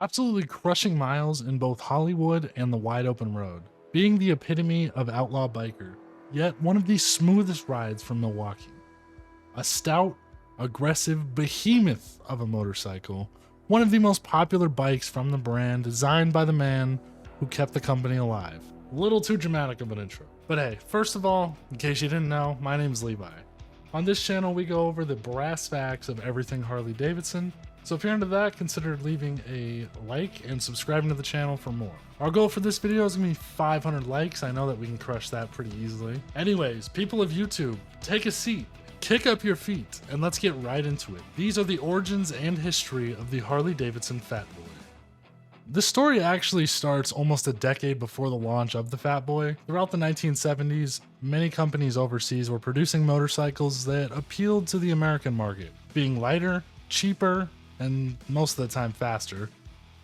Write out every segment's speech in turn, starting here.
absolutely crushing miles in both Hollywood and the wide open road, being the epitome of outlaw biker, yet one of the smoothest rides from Milwaukee. A stout, aggressive behemoth of a motorcycle, one of the most popular bikes from the brand, designed by the man who kept the company alive. A little too dramatic of an intro. But hey, first of all, in case you didn't know, my name's Levi. On this channel, we go over the brass facts of everything Harley Davidson. So if you're into that, consider leaving a like and subscribing to the channel for more. Our goal for this video is gonna be 500 likes. I know that we can crush that pretty easily. Anyways, people of YouTube, take a seat, kick up your feet, and let's get right into it. These are the origins and history of the Harley Davidson Fatboy. This story actually starts almost a decade before the launch of the Fatboy. Throughout the 1970s, many companies overseas were producing motorcycles that appealed to the American market, being lighter, cheaper, and most of the time faster.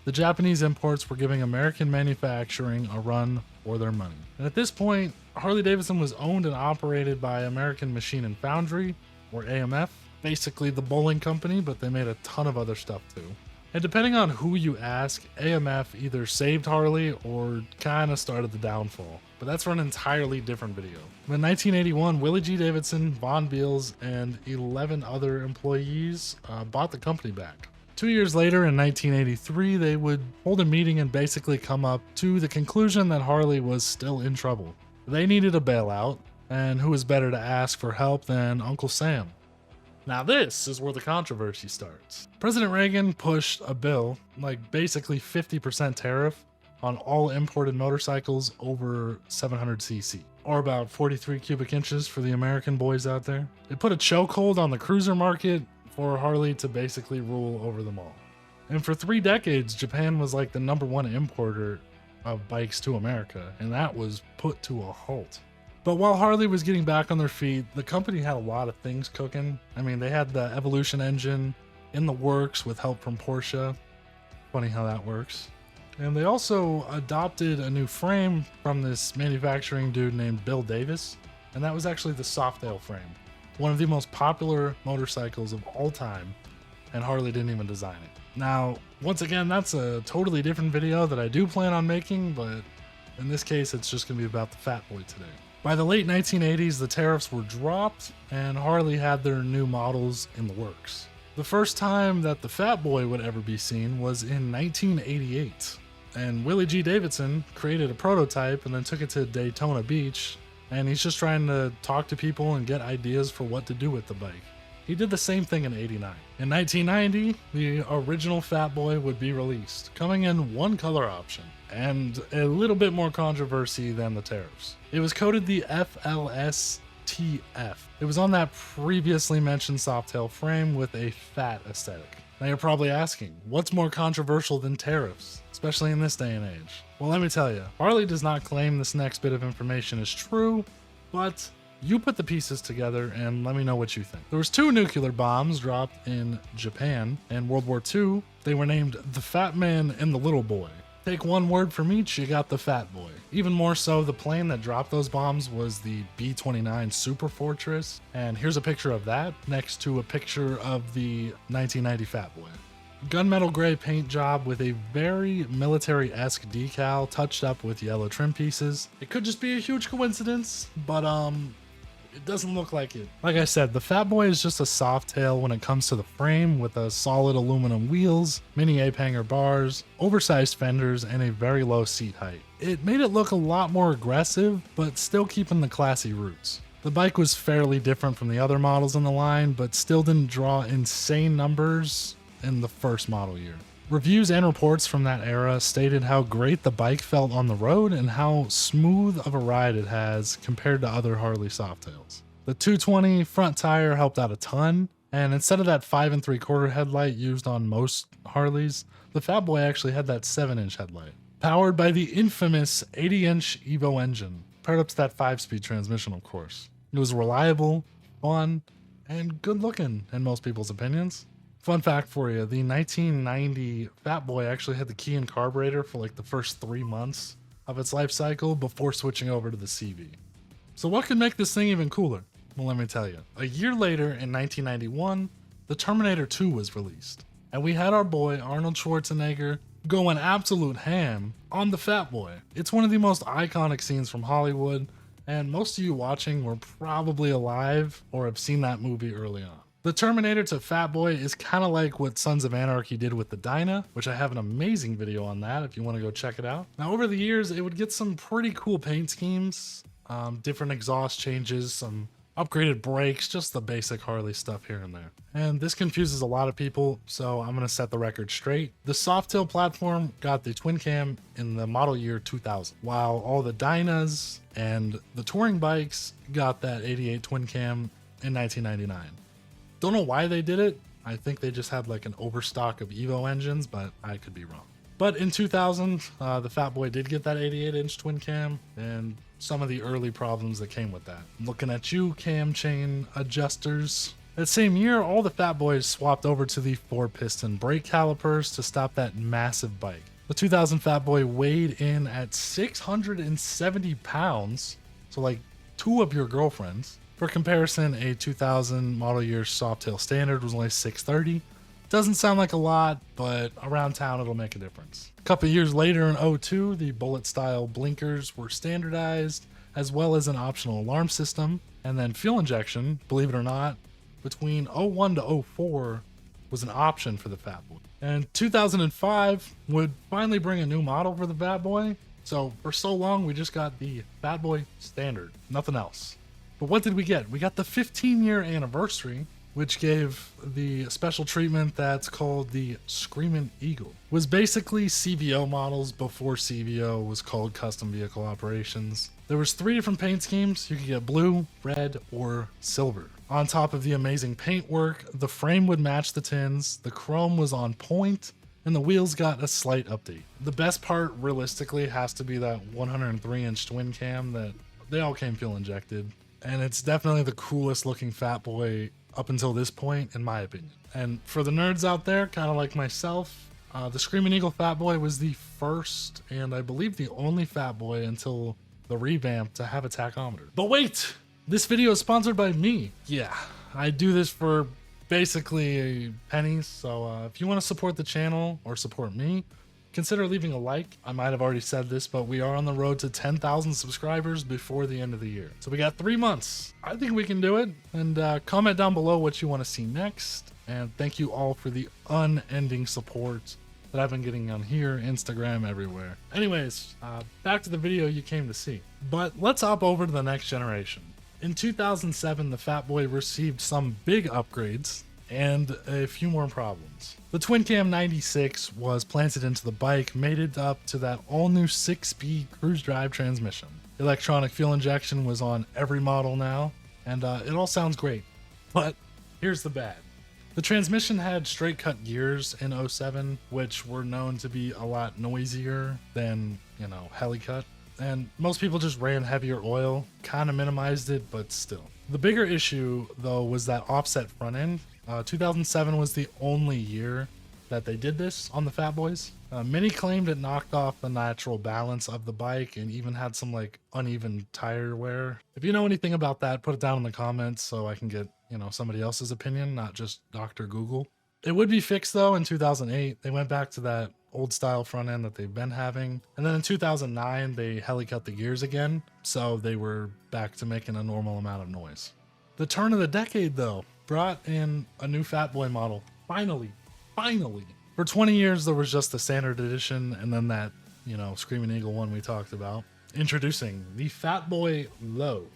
The Japanese imports were giving American manufacturing a run for their money. And at this point, Harley Davidson was owned and operated by American Machine and Foundry, or AMF, basically the bowling company, but they made a ton of other stuff too. And depending on who you ask, AMF either saved Harley or kinda started the downfall. But that's for an entirely different video. In 1981, Willie G. Davidson, Von Beals, and 11 other employees bought the company back. 2 years later, in 1983, they would hold a meeting and basically come up to the conclusion that Harley was still in trouble. They needed a bailout, and who was better to ask for help than Uncle Sam? Now this is where the controversy starts. President Reagan pushed a bill, like basically 50% tariff on all imported motorcycles over 700cc, or about 43 cubic inches for the American boys out there. It put a chokehold on the cruiser market for Harley to basically rule over them all. And for 3 decades, Japan was like the #1 importer of bikes to America, and that was put to a halt. But while Harley was getting back on their feet, the company had a lot of things cooking. I mean, they had the Evolution engine in the works with help from Porsche. Funny how that works. And they also adopted a new frame from this manufacturing dude named Bill Davis, and that was actually the Softail frame, one of the most popular motorcycles of all time, and Harley didn't even design it. Now, once again, that's a totally different video that I do plan on making, but in this case, it's just gonna be about the Fatboy today. By the late 1980s, the tariffs were dropped and Harley had their new models in the works. The first time that the Fatboy would ever be seen was in 1988, and Willie G. Davidson created a prototype and then took it to Daytona Beach, and he's just trying to talk to people and get ideas for what to do with the bike. He did the same thing in '89. In 1990, the original Fatboy would be released, coming in one color option, and a little bit more controversy than the tariffs. It was coded the FLSTF. It was on that previously mentioned softail frame with a fat aesthetic. Now you're probably asking, what's more controversial than tariffs, especially in this day and age? Well, let me tell you, Harley does not claim this next bit of information is true, but you put the pieces together and let me know what you think. There was 2 nuclear bombs dropped in Japan in World War II. They were named the Fat Man and the Little Boy. Take one word from each, you got the Fatboy. Even more so, the plane that dropped those bombs was the B-29 Super Fortress, and here's a picture of that next to a picture of the 1990 Fatboy. Gunmetal gray paint job with a very military-esque decal touched up with yellow trim pieces. It could just be a huge coincidence, but it doesn't look like it. Like I said, the Fatboy is just a softail when it comes to the frame, with a solid aluminum wheels, mini ape hanger bars, oversized fenders, and a very low seat height. It made it look a lot more aggressive, but still keeping the classy roots. The bike was fairly different from the other models in the line, but still didn't draw insane numbers in the first model year. Reviews and reports from that era stated how great the bike felt on the road and how smooth of a ride it has compared to other Harley softails. The 220 front tire helped out a ton, and instead of that 5 3/4 headlight used on most Harleys, the Fatboy actually had that 7-inch headlight. Powered by the infamous 80-inch Evo engine, paired up to that 5-speed transmission, of course. It was reliable, fun, and good looking in most people's opinions. Fun fact for you, the 1990 Fatboy actually had the key and carburetor for like the first 3 months of its life cycle before switching over to the CV. So what could make this thing even cooler? Well, let me tell you. A year later, in 1991, the Terminator 2 was released. And we had our boy Arnold Schwarzenegger going absolute ham on the Fatboy. It's one of the most iconic scenes from Hollywood, and most of you watching were probably alive or have seen that movie early on. The Terminator to Fatboy is kind of like what Sons of Anarchy did with the Dyna, which I have an amazing video on that if you want to go check it out. Now, over the years, it would get some pretty cool paint schemes, different exhaust changes, some upgraded brakes, just the basic Harley stuff here and there. And this confuses a lot of people, so I'm going to set the record straight. The Softail platform got the twin cam in the model year 2000, while all the Dynas and the touring bikes got that 88 twin cam in 1999. Don't know why they did it. I think they just had like an overstock of Evo engines, but I could be wrong. But in 2000, the Fatboy did get that 88-inch twin cam, and some of the early problems that came with that. Looking at you, cam chain adjusters. That same year, all the Fatboys swapped over to the 4-piston brake calipers to stop that massive bike. The 2000 Fatboy weighed in at 670 pounds, so like 2 of your girlfriends. For comparison, a 2000 model year Softail standard was only 630. Doesn't sound like a lot, but around town it'll make a difference. A couple years later in 02, the bullet style blinkers were standardized, as well as an optional alarm system. And then fuel injection, believe it or not, between 01 to 04 was an option for the Fatboy. And 2005 would finally bring a new model for the Fatboy. So for so long, we just got the Fatboy standard, nothing else. But what did we get? We got the 15-year anniversary, which gave the special treatment that's called the Screamin' Eagle. It was basically CVO models before CVO was called Custom Vehicle Operations. There was 3 different paint schemes. You could get blue, red, or silver. On top of the amazing paint work, the frame would match the tins, the chrome was on point, and the wheels got a slight update. The best part, realistically, has to be that 103-inch twin cam that they all came fuel injected. And it's definitely the coolest looking Fatboy up until this point, in my opinion. And for the nerds out there, kind of like myself, the Screamin' Eagle Fatboy was the first, and I believe the only Fatboy until the revamp to have a tachometer. But wait! This video is sponsored by me. Yeah, I do this for basically pennies, so if you want to support the channel or support me, consider leaving a like. I might have already said this, but we are on the road to 10,000 subscribers before the end of the year. So we got 3 months. I think we can do it. And comment down below what you want to see next. And thank you all for the unending support that I've been getting on here, Instagram, everywhere. Anyways, back to the video you came to see. But let's hop over to the next generation. In 2007, the Fatboy received some big upgrades and a few more problems. The Twin Cam 96 was planted into the bike, mated up to that all-new 6-speed cruise drive transmission. Electronic fuel injection was on every model now, and it all sounds great. But here's the bad. The transmission had straight-cut gears in 07, which were known to be a lot noisier than, heli-cut. And most people just ran heavier oil, kind of minimized it, but still. The bigger issue, though, was that offset front end. 2007 was the only year that they did this on the Fatboys. Many claimed it knocked off the natural balance of the bike and even had some uneven tire wear. If you know anything about that, put it down in the comments so I can get, somebody else's opinion, not just Dr. Google. It would be fixed though in 2008. They went back to that old style front end that they've been having. And then in 2009, they heli-cut the gears again. So they were back to making a normal amount of noise. The turn of the decade though brought in a new Fatboy model. Finally. For 20 years, there was just the standard edition and then that, Screamin' Eagle one we talked about. Introducing the Fatboy Low.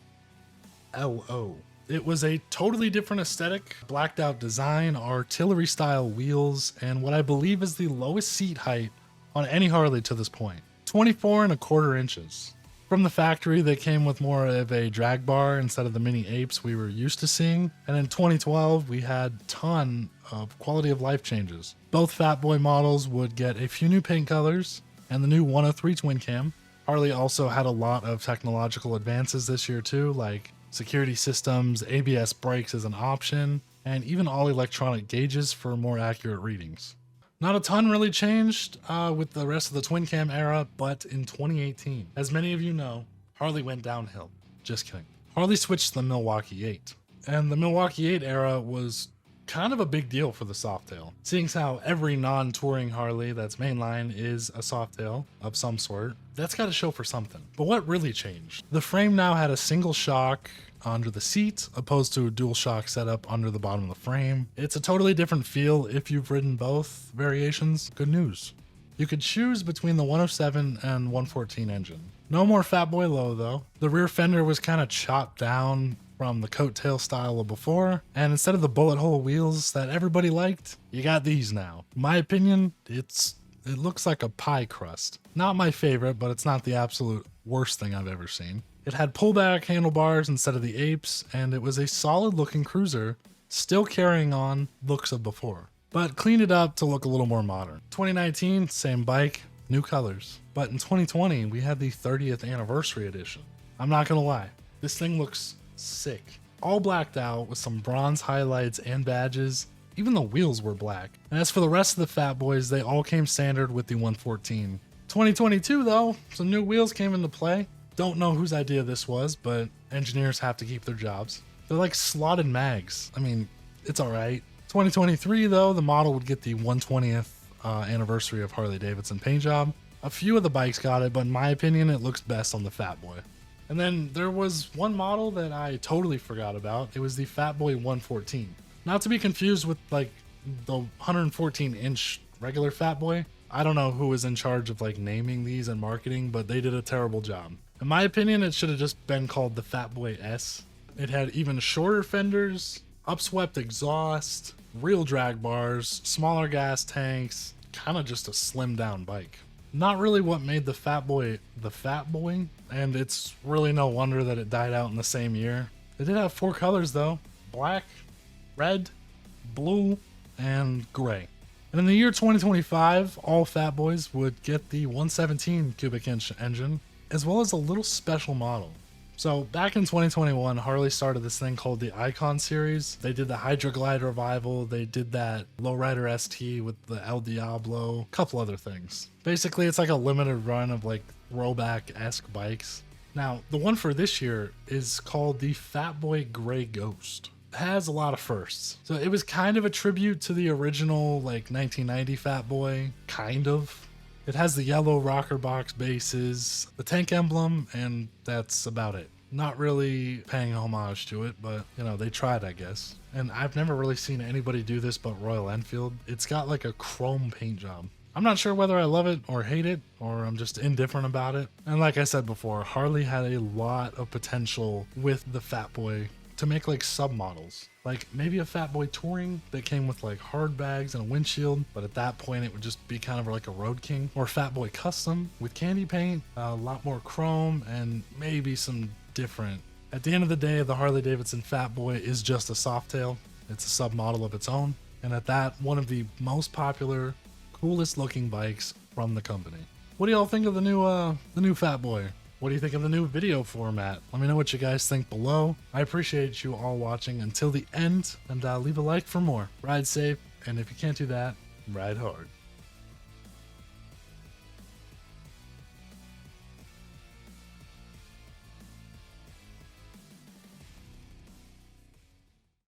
LO. It was a totally different aesthetic, blacked out design, artillery style wheels, and what I believe is the lowest seat height on any Harley to this point. 24.25 inches. From the factory, they came with more of a drag bar instead of the mini apes we were used to seeing. And in 2012, we had a ton of quality of life changes. Both Fatboy models would get a few new paint colors and the new 103 twin cam. Harley also had a lot of technological advances this year too, like security systems, ABS brakes as an option, and even all electronic gauges for more accurate readings. Not a ton really changed with the rest of the twin cam era, but in 2018, as many of you know, Harley went downhill. Just kidding. Harley switched to the Milwaukee Eight. And the Milwaukee Eight era was kind of a big deal for the softail, seeing how every non-touring Harley that's mainline is a softail of some sort. That's got to show for something. But what really changed? The frame now had a single shock under the seat opposed to a dual shock setup under the bottom of the frame. It's a totally different feel if you've ridden both variations. Good news. You could choose between the 107 and 114 engine. No more Fatboy low though. The rear fender was kind of chopped down from the coattail style of before, and instead of the bullet hole wheels that everybody liked, you got these now. In my opinion, it looks like a pie crust. Not my favorite, but it's not the absolute worst thing I've ever seen. It had pullback handlebars instead of the apes, and it was a solid looking cruiser, still carrying on looks of before, but cleaned it up to look a little more modern. 2019, same bike, new colors. But in 2020, we had the 30th anniversary edition. I'm not gonna lie, this thing looks sick. All blacked out with some bronze highlights and badges. Even the wheels were black. And as for the rest of the Fatboys, they all came standard with the 114. 2022 though, some new wheels came into play. Don't know whose idea this was, but engineers have to keep their jobs. They're like slotted mags. I mean, it's alright. 2023 though, the model would get the 120th anniversary of Harley Davidson paint job. A few of the bikes got it, but in my opinion, it looks best on the Fatboy. And then there was one model that I totally forgot about. It was the Fatboy 114. Not to be confused with like the 114-inch regular Fatboy. I don't know who was in charge of like naming these and marketing, but they did a terrible job. In my opinion, it should have just been called the Fatboy S. It had even shorter fenders, upswept exhaust, real drag bars, smaller gas tanks, kind of just a slimmed down bike. Not really what made the Fatboy the Fatboy, and it's really no wonder that it died out in the same year. It did have 4 colors though: black, red, blue, and gray. And in the year 2025, all Fatboys would get the 117 cubic inch engine, as well as a little special model. So back in 2021, Harley started this thing called the Icon series. They did the Hydra Glide revival. They did that Lowrider ST with the El Diablo, a couple other things. Basically, it's like a limited run of like throwback-esque bikes. Now, the one for this year is called the Fatboy Gray Ghost. It has a lot of firsts. So it was kind of a tribute to the original like 1990 Fatboy, kind of. It has the yellow rocker box bases, the tank emblem, and that's about it. Not really paying homage to it, but you know, they tried, I guess. And I've never really seen anybody do this but Royal Enfield. It's got like a chrome paint job. I'm not sure whether I love it or hate it, or I'm just indifferent about it. And like I said before, Harley had a lot of potential with the Fatboy to make like submodels. Like maybe a Fatboy Touring that came with like hard bags and a windshield, but at that point it would just be kind of like a Road King. Or Fatboy Custom with candy paint, a lot more chrome, and maybe some different. At the end of the day, the Harley Davidson Fatboy is just a softail. It's a submodel of its own. And at that, one of the most popular, coolest looking bikes from the company. What do y'all think of the new Fatboy? What do you think of the new video format? Let me know what you guys think below. I appreciate you all watching until the end, and leave a like for more. Ride safe, and if you can't do that, ride hard.